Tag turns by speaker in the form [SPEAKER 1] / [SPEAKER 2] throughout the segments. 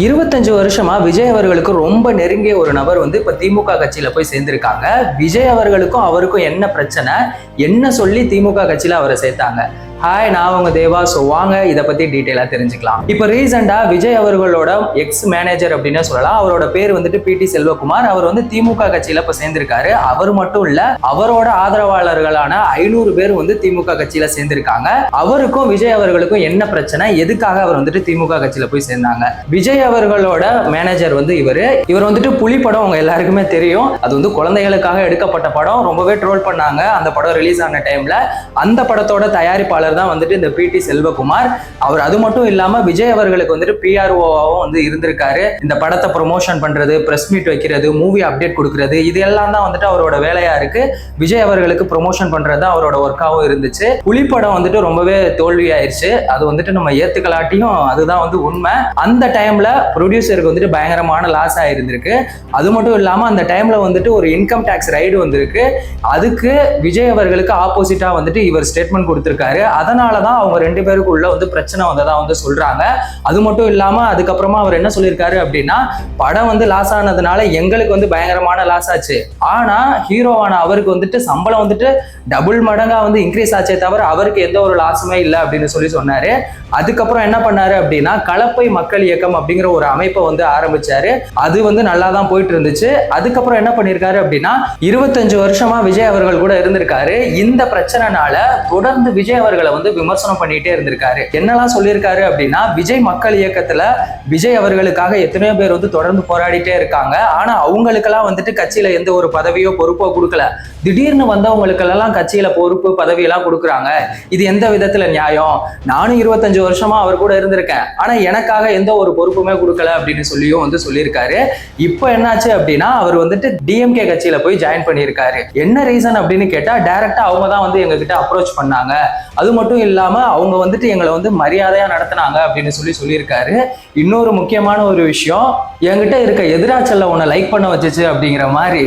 [SPEAKER 1] 25 வருஷமா விஜய் அவர்களுக்கு ரொம்ப நெருங்கிய ஒரு நபர் வந்து இப்ப திமுக கட்சியில போய் சேர்ந்திருக்காங்க. விஜய் அவர்களுக்கும் அவருக்கும் என்ன பிரச்சனை, என்ன சொல்லி திமுக கட்சியில அவரை சேர்த்தாங்க? ஹாய், நான் உங்க தேவா. ஸோ வாங்க இதை பத்தி டீட்டெயிலா தெரிஞ்சுக்கலாம். இப்போ ரீசெண்டா விஜய் அவர்களோட எக்ஸ் மேனேஜர் அப்படின்னு சொல்லலாம். அவரோட பேர் வந்துட்டு PT செல்வகுமார். அவர் வந்து திமுக கட்சியில இப்ப சேர்ந்திருக்காரு. அவர் மட்டும் இல்ல, அவரோட ஆதரவாளர்களான 500 பேர் வந்து திமுக கட்சியில சேர்ந்திருக்காங்க. அவருக்கும் விஜய் அவர்களுக்கும் என்ன பிரச்சனை, எதுக்காக அவர் வந்துட்டு திமுக கட்சியில போய் சேர்ந்தாங்க? விஜய் அவர்களோட மேனேஜர் வந்து இவர் வந்துட்டு புலி படம் உங்க எல்லாருக்குமே தெரியும். அது வந்து குழந்தைகளுக்காக எடுக்கப்பட்ட படம். ரொம்பவே ட்ரோல் பண்ணாங்க அந்த படம் ரிலீஸ் ஆன டைம்ல. அந்த படத்தோட தயாரிப்பாளர் தான் வந்துட்டு இந்த PT செல்வகுமார். அவர் அது மட்டும் இல்லாம விஜய் அவர்களுக்கு வந்துட்டு PRO-வாவும் வந்து இருந்திருக்காரு. இந்த படத்தை ப்ரொமோஷன் பண்றது, பிரஸ் மீட் வைக்கிறது, மூவி அப்டேட் கொடுக்கறது, இது எல்லாம் தான் வந்துட்டு அவரோட வேலையா இருக்கு. விஜய் அவர்களுக்கு ப்ரொமோஷன் பண்றது தான் அவரோட ஒர்க்காவும் இருந்துச்சு. புலிப்படம் வந்துட்டு ரொம்பவே தோல்வி ஆயிடுச்சு. அது வந்துட்டு நம்ம ஏத்துக்கலாட்டியும் அதுதான் வந்து உண்மை. அந்த டைம்ல ப்ரொடியூசருக்கு வந்துட்டு பயங்கரமான லாஸ் ஆயிருந்திருக்கு. அது மட்டும் இல்லாம அந்த டைம்ல வந்துட்டு ஒரு இன்கம் டாக்ஸ் ரைடு வந்திருக்கு. அதுக்கு விஜய் அவர்களுக்கு ஆப்போசிட்டா வந்துட்டு இவர் ஸ்டேட்மெண்ட் கொடுத்திருக்காரு. அதனாலதான் அவங்க 2 பேருக்குள்ள வந்து பிரச்சனை வந்ததா வந்து சொல்றாங்க. அது மட்டும் இல்லாம அதுக்கப்புறமா அவர் என்ன சொல்லியிருக்காரு அப்படின்னா, படம் வந்து லாஸ் ஆனதுனால எங்களுக்கு வந்து பயங்கரமான லாஸ் ஆச்சு. ஆனா ஹீரோவான அவருக்கு வந்துட்டு சம்பளம் வந்துட்டு டபுள் மடங்கா வந்து இன்க்ரீஸ் ஆச்சே தவிர அவருக்கு எந்த ஒரு லாஸுமே இல்லை அப்படின்னு சொல்லி சொன்னாரு. அதுக்கப்புறம் என்ன பண்ணாரு அப்படின்னா, கலப்பை மக்கள் இயக்கம் அப்படிங்கிற ஒரு அமைப்பை வந்து ஆரம்பிச்சாரு. அது வந்து நல்லா தான் போயிட்டு இருந்துச்சு. அதுக்கப்புறம் என்ன பண்ணிருக்காரு அப்படின்னா, 25 வருஷமா விஜய் அவர்கள் கூட இருந்திருக்காரு. இந்த பிரச்சனைனால தொடர்ந்து விஜய் அவர்களை வந்து விமர்சனம் பண்ணிட்டே இருந்திருக்காரு. என்னெல்லாம் சொல்லியிருக்காரு அப்படின்னா, விஜய் மக்கள் இயக்கத்துல விஜய் அவர்களுக்காக எத்தனையோ பேர் வந்து தொடர்ந்து போராடிட்டே இருக்காங்க. ஆனா அவங்களுக்கெல்லாம் வந்துட்டு கட்சியில எந்த ஒரு பதவியோ பொறுப்போ கொடுக்கல. திடீர்னு வந்தவங்களுக்கெல்லாம் கட்சியில பொறுப்பு பதவி எல்லாம் கொடுக்குறாங்க. இது எந்த விதத்துல நியாயம்? நானும் 25 வருஷமா அவர் கூட இருந்திருக்கேன். ஆனா எனக்காக எந்த ஒரு பொறுப்புமே கொடுக்கல அப்படின்னு சொல்லியும் வந்து சொல்லியிருக்காரு. இப்போ என்னாச்சு அப்படின்னா, அவர் வந்துட்டு DMK கட்சியில போய் ஜாயின் பண்ணியிருக்காரு. என்ன ரீசன் அப்படின்னு கேட்டா, டைரக்டா அவங்க தான் வந்து எங்ககிட்ட அப்ரோச் பண்ணாங்க. அது மட்டும் இல்லாம அவங்க வந்துட்டு எங்களை வந்து மரியாதையா நடத்தினாங்க அப்படின்னு சொல்லியிருக்காரு. இன்னொரு முக்கியமான ஒரு விஷயம், என்கிட்ட இருக்க எதிராச்சல்ல உன்னை லைக் பண்ண வச்சுச்சு அப்படிங்கிற மாதிரி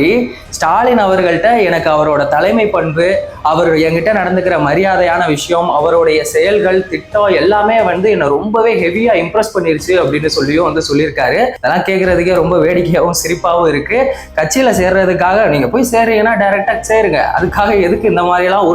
[SPEAKER 1] ஸ்டாலின் அவர்கள்ட்ட எனக்கு அவரோட தலைமை பண்பு, அவர் என்கிட்ட நடந்துக்கிற மரியாதையான விஷயம், அவருடைய செயல்கள், திட்டம் எல்லாமே வந்து என்னை ரொம்பவே ஹெவியா இம்ப்ரெஸ் பண்ணிருச்சு அப்படின்னு சொல்லியும் வந்து சொல்லியிருக்காரு. அதெல்லாம் கேட்கறதுக்கே ரொம்ப வேடிக்கையாகவும் சிரிப்பாகவும் இருக்கு. கட்சியில சேர்றதுக்காக நீங்க போய் சேருங்கன்னா டைரக்டா சேருங்க. அதுக்காக எதுக்கு இந்த மாதிரி எல்லாம்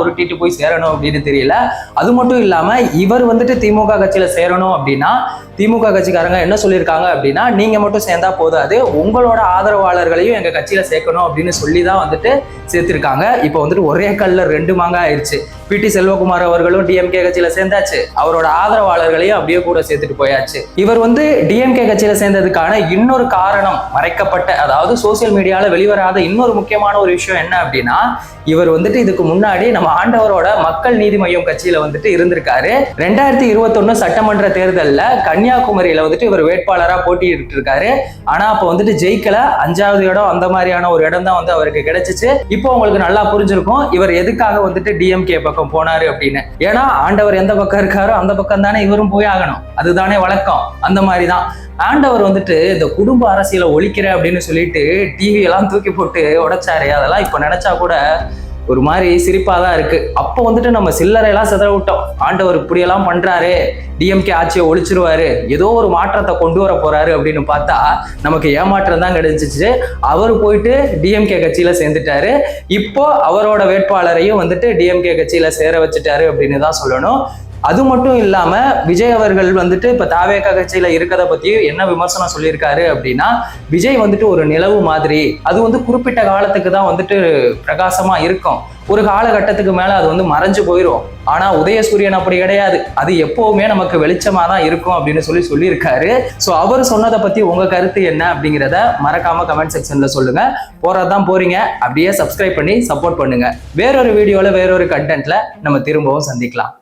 [SPEAKER 1] உருட்டிட்டு போய் சேரணும் அப்படின்னு தெரியல. அது மட்டும் இல்லாம இவர் வந்துட்டு திமுக கட்சியில சேரணும் அப்படின்னா, திமுக கட்சிக்காரங்க என்ன சொல்லியிருக்காங்க அப்படின்னா, நீங்க மட்டும் சேர்ந்தா போதாது, உங்களோட ஆதரவாளர்களையும் எங்க கட்சியில சேர்க்கணும் அப்படின்னு சொல்லிதான் வந்துட்டு சேர்த்திருக்காங்க. இப்போ வந்துட்டு ஒரே கல்ல 2 மாங்காய் ஆயிடுச்சு. PT செல்வகுமார் அவர்களும் DMK கட்சியில சேர்ந்தாச்சு, அவரோட ஆதரவாளர்களையும் அப்படியே கூட சேர்த்துட்டு போயாச்சு. இவர் வந்து DMK கட்சியில சேர்ந்ததுக்கான இன்னொரு காரணம் மறைக்கப்பட்ட, அதாவது சோசியல் மீடியால வெளிவராத இன்னொரு முக்கியமான ஒரு விஷயம் என்ன அப்படின்னா, இவர் வந்துட்டு இதுக்கு முன்னாடி நம்ம ஆண்டவரோட மக்கள் நீதி மையம் கட்சியில வந்துட்டு இருந்திருக்காரு. 2021 சட்டமன்ற தேர்தலில் கன்னியாகுமரியில வந்துட்டு இவர் வேட்பாளரா போட்டியிட்டு இருக்காரு. ஆனா அப்ப வந்துட்டு ஜெயிக்கல. 5வது இடம் அந்த மாதிரியான ஒரு இடம் தான் வந்து அவருக்கு கிடைச்சிச்சு. இப்போ உங்களுக்கு நல்லா புரிஞ்சிருக்கும் இவர் எதுக்காக வந்துட்டு DMK பக்கம் போனாரு அப்படின்னு. ஏன்னா ஆண்டவர் எந்த பக்கம் இருக்காரோ அந்த பக்கம் தானே இவரும் போய் ஆகணும். அதுதானே வழக்கம். அந்த மாதிரிதான் ஆண்டவர் வந்துட்டு இந்த குடும்ப அரசியலை ஒழிக்கிற அப்படின்னு சொல்லிட்டு டிவி எல்லாம் தூக்கி போட்டு உடைச்சாரு. அதெல்லாம் இப்ப நினைச்சா கூட ஒரு மாதிரி சிரிப்பா தான் இருக்கு. அப்போ வந்துட்டு நம்ம சில்லறையெல்லாம் சிதற விட்டோம். ஆண்டவர் இப்படியெல்லாம் பண்றாரு, DMK ஆட்சியை ஒழிச்சிருவாரு, ஏதோ ஒரு மாற்றத்தை கொண்டு வர போறாரு அப்படின்னு பார்த்தா நமக்கு ஏமாற்றம் தான் கிடைச்சிச்சு. அவர் போயிட்டு DMK கட்சியில சேர்ந்துட்டாரு. இப்போ அவரோட வேட்பாளரையும் வந்துட்டு DMK கட்சியில சேர வச்சுட்டாரு அப்படின்னு தான் சொல்லணும். அது மட்டும் இல்லாம விஜய் அவர்கள் வந்துட்டு இப்ப தாவேக கட்சியில இருக்கிறத பத்தி என்ன விமர்சனம் சொல்லியிருக்காரு அப்படின்னா, விஜய் வந்துட்டு ஒரு நிலவு மாதிரி, அது வந்து குறிப்பிட்ட காலத்துக்கு தான் வந்துட்டு பிரகாசமா இருக்கும், ஒரு காலகட்டத்துக்கு மேல அது வந்து மறைஞ்சு போயிடும். ஆனா உதயசூரியன் அப்படி கிடையாது, அது எப்பவுமே நமக்கு வெளிச்சமா தான் இருக்கும் அப்படின்னு சொல்லியிருக்காரு. ஸோ அவர் சொன்னதை பத்தி உங்க கருத்து என்ன அப்படிங்கிறத மறக்காம கமெண்ட் செக்ஷன்ல சொல்லுங்க. போறதான் போறீங்க, அப்படியே சப்ஸ்கிரைப் பண்ணி சப்போர்ட் பண்ணுங்க. வேறொரு வீடியோல வேறொரு கண்டென்ட்ல நம்ம திரும்பவும் சந்திக்கலாம்.